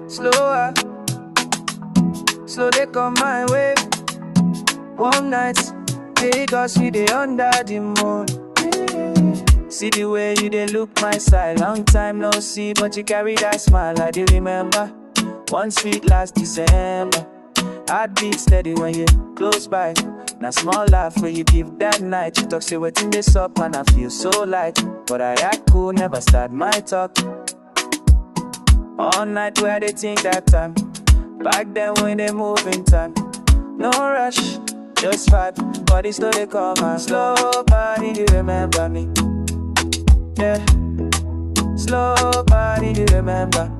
Slower, slow they come my way. One night, because you dey under the moon. See the way you dey look my side. Long time no see, but you carry that smile. I do remember one sweet last December. Heartbeat steady when you close by. Now small laugh when you give that night. You talk say wetin this up and I feel so light. But I act cool, never start my talk. All night where they think that time. Back then when they move in time. No rush, just vibe. Body slow they come and slow body, you remember me. Yeah, slow body, you remember.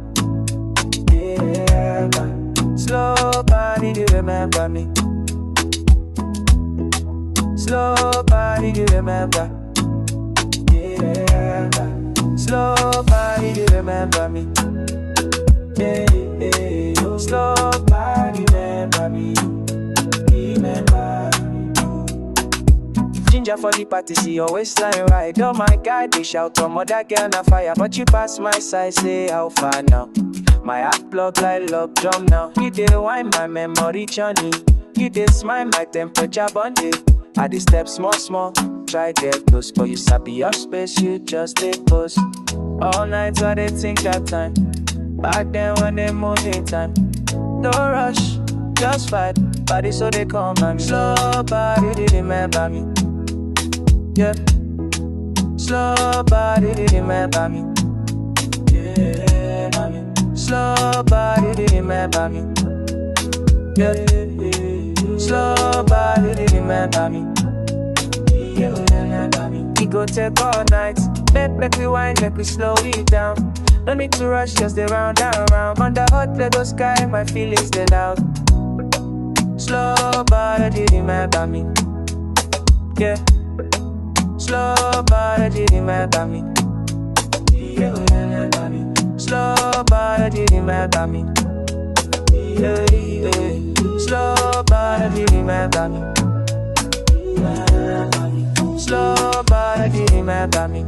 Yeah, man. Slow body, you remember me. Slow body, you remember. Yeah, man. Slow body, you remember me. Yeah, yeah. Slow body, remember me. Remember me. Ginger for the party, see your waistline right. Oh my God, they shout from other girl na fire, but you pass my side, say how far now. My heart plug like love drum now. You dey wine my memory journey. You dey smile my temperature bonding. I dey step small small, try get close, but you sabi your space, you just dey post. All night I dey think that time. Back then when they move in time. No rush, just fight. Body so they come and slow body, they remember me. Yeah, slow body, they remember me. Yeah, mommy. Slow body, they remember me. Yeah, slow body, they remember me. Yeah, remember me. We go take all night. Make we wind, make we slow it down. No need to rush, just dey round and round. Under hot Lego sky, my feelings they loud. Slow body, they remember me. Yeah, slow body, they remember me. Yeah, remember me. Slow body, they remember me. Yeah, yeah. Slow body, remember me. Slow body, remember me.